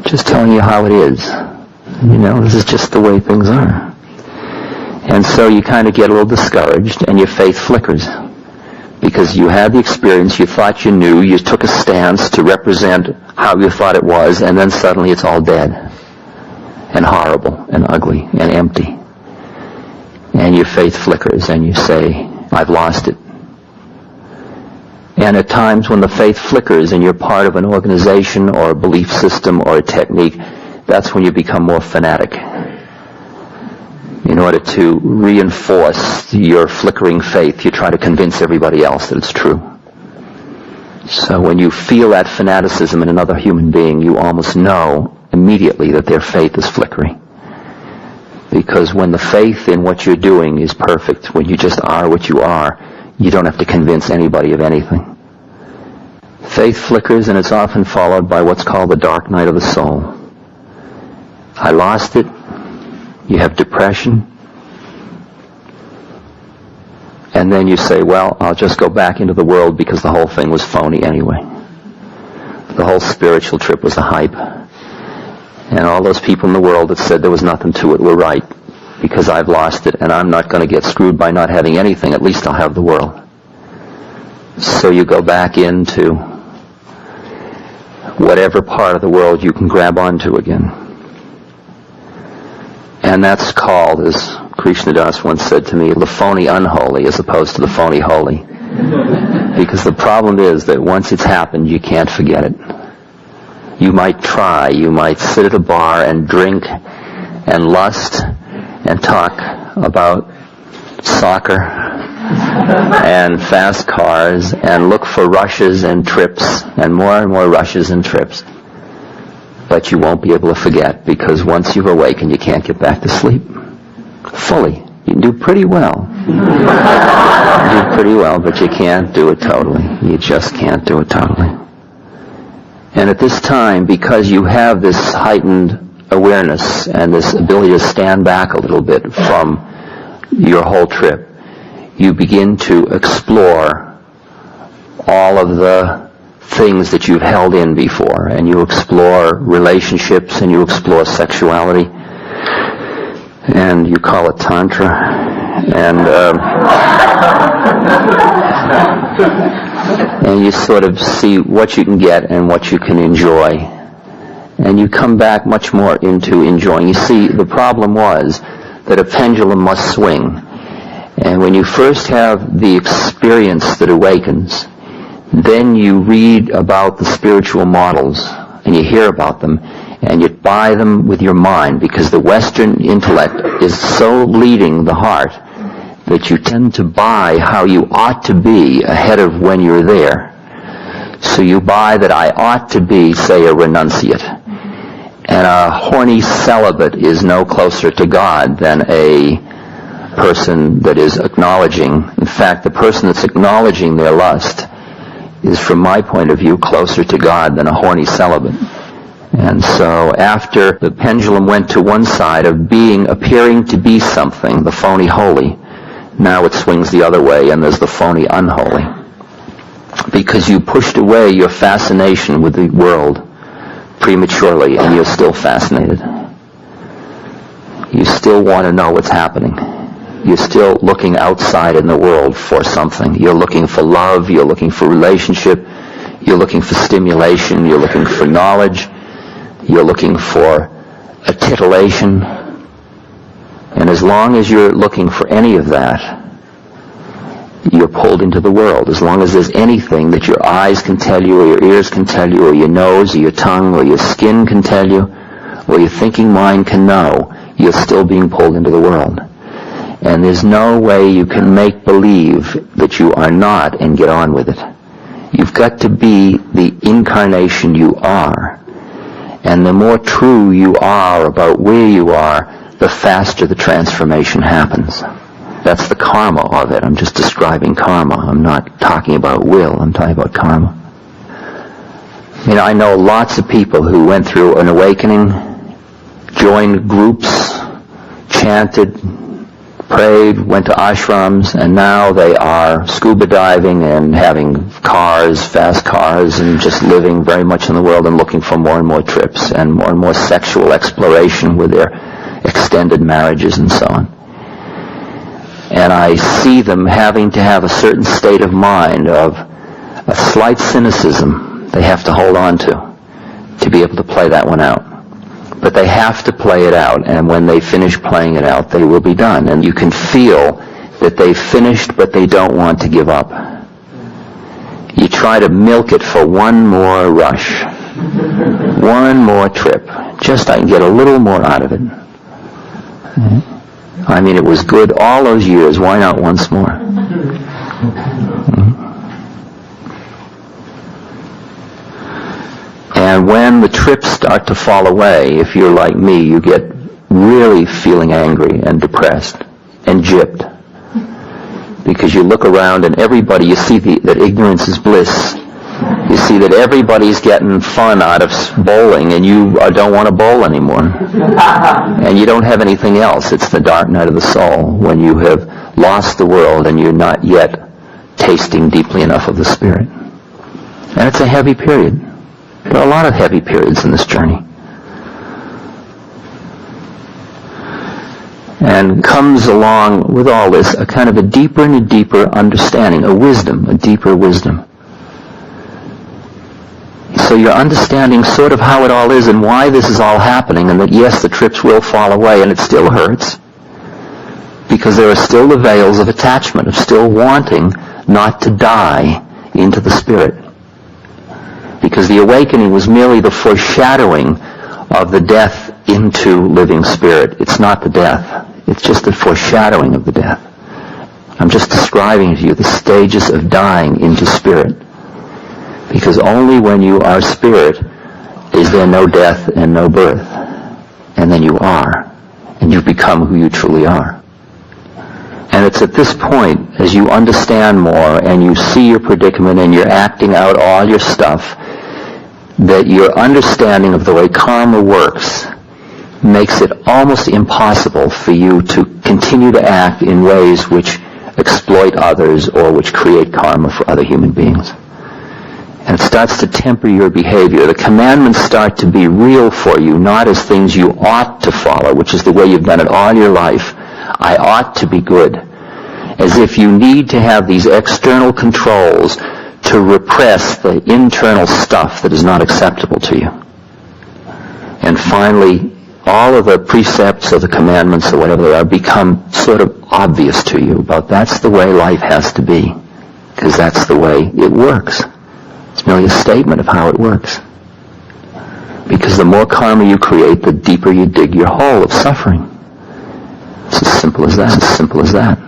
just telling you how it is. You know, this is just the way things are. And so you kind of get a little discouraged, and your faith flickers. Because you had the experience, you thought you knew, you took a stance to represent how you thought it was, and then suddenly it's all dead, and horrible, and ugly, and empty. And your faith flickers, and you say, I've lost it. And at times when the faith flickers and you're part of an organization or a belief system or a technique, that's when you become more fanatic. In order to reinforce your flickering faith, you try to convince everybody else that it's true. So when you feel that fanaticism in another human being, you almost know immediately that their faith is flickering. Because when the faith in what you're doing is perfect, when you just are what you are, you don't have to convince anybody of anything. Faith flickers, and it's often followed by what's called the dark night of the soul. I lost it. You have depression. And then you say, well, I'll just go back into the world because the whole thing was phony anyway. The whole spiritual trip was a hype. And all those people in the world that said there was nothing to it were right, because I've lost it and I'm not going to get screwed by not having anything. At least I'll have the world. So you go back into whatever part of the world you can grab onto again. And that's called, as Krishnadas once said to me, the phony unholy as opposed to the phony holy. Because the problem is that once it's happened, you can't forget it. You might try, you might sit at a bar and drink and lust and talk about soccer and fast cars and look for rushes and trips and more rushes and trips. But you won't be able to forget, because once you've awakened, you can't get back to sleep fully. You can do pretty well. But you can't do it totally. You just can't do it totally. And at this time, because you have this heightened awareness and this ability to stand back a little bit from your whole trip, you begin to explore all of the things that you've held in before, and you explore relationships, and you explore sexuality, and you call it tantra, and you sort of see what you can get and what you can enjoy, and you come back much more into enjoying. You see, the problem was that a pendulum must swing, and when you first have the experience that awakens, then you read about the spiritual models, and you hear about them, and you buy them with your mind, because the Western intellect is so leading the heart that you tend to buy how you ought to be ahead of when you're there. So you buy that I ought to be, say, a renunciate. And a horny celibate is no closer to God than a person that is acknowledging. In fact, the person that's acknowledging their lust is, from my point of view, closer to God than a horny celibate. And so after the pendulum went to one side of appearing to be something, the phony holy, now it swings the other way, and there's the phony unholy. Because you pushed away your fascination with the world prematurely, and you're still fascinated. You still want to know what's happening. You're still looking outside in the world for something. You're looking for love, you're looking for relationship, you're looking for stimulation, you're looking for knowledge, you're looking for a titillation. And as long as you're looking for any of that, you're pulled into the world. As long as there's anything that your eyes can tell you, or your ears can tell you, or your nose, or your tongue, or your skin can tell you, or your thinking mind can know, you're still being pulled into the world. And there's no way you can make believe that you are not and get on with it. You've got to be the incarnation you are. And the more true you are about where you are, the faster the transformation happens. That's the karma of it. I'm just describing karma. I'm not talking about will. I'm talking about karma. I know lots of people who went through an awakening, joined groups, chanted, prayed, went to ashrams, and now they are scuba diving and having cars, fast cars, and just living very much in the world and looking for more and more trips and more sexual exploration with their extended marriages and so on. And I see them having to have a certain state of mind of a slight cynicism they have to hold on to be able to play that one out. But they have to play it out, and when they finish playing it out, they will be done. And you can feel that they've finished, but they don't want to give up. You try to milk it for one more rush, one more trip. Just I can get a little more out of it. I mean, it was good all those years. Why not once more? And when the trips start to fall away, if you're like me, you get really feeling angry and depressed and gypped. Because you look around and everybody, you see that ignorance is bliss. You see that everybody's getting fun out of bowling, and you don't want to bowl anymore. And you don't have anything else. It's the dark night of the soul, when you have lost the world and you're not yet tasting deeply enough of the Spirit. And it's a heavy period. There are a lot of heavy periods in this journey. And comes along with all this a kind of a deeper and a deeper understanding, a wisdom, a deeper wisdom. So you're understanding sort of how it all is and why this is all happening, and that yes, the trips will fall away and it still hurts. Because there are still the veils of attachment, of still wanting not to die into the Spirit. Because the awakening was merely the foreshadowing of the death into living Spirit. It's not the death. It's just the foreshadowing of the death. I'm just describing to you the stages of dying into Spirit. Because only when you are Spirit is there no death and no birth. And then you are. And you become who you truly are. And it's at this point, as you understand more and you see your predicament and you're acting out all your stuff, that your understanding of the way karma works makes it almost impossible for you to continue to act in ways which exploit others or which create karma for other human beings. And it starts to temper your behavior. The commandments start to be real for you, not as things you ought to follow, which is the way you've done it all your life. I ought to be good. As if you need to have these external controls to repress the internal stuff that is not acceptable to you. And finally, all of the precepts or the commandments or whatever they are become sort of obvious to you about that's the way life has to be, because that's the way it works. It's merely a statement of how it works. Because the more karma you create, the deeper you dig your hole of suffering. It's as simple as that. It's as simple as that.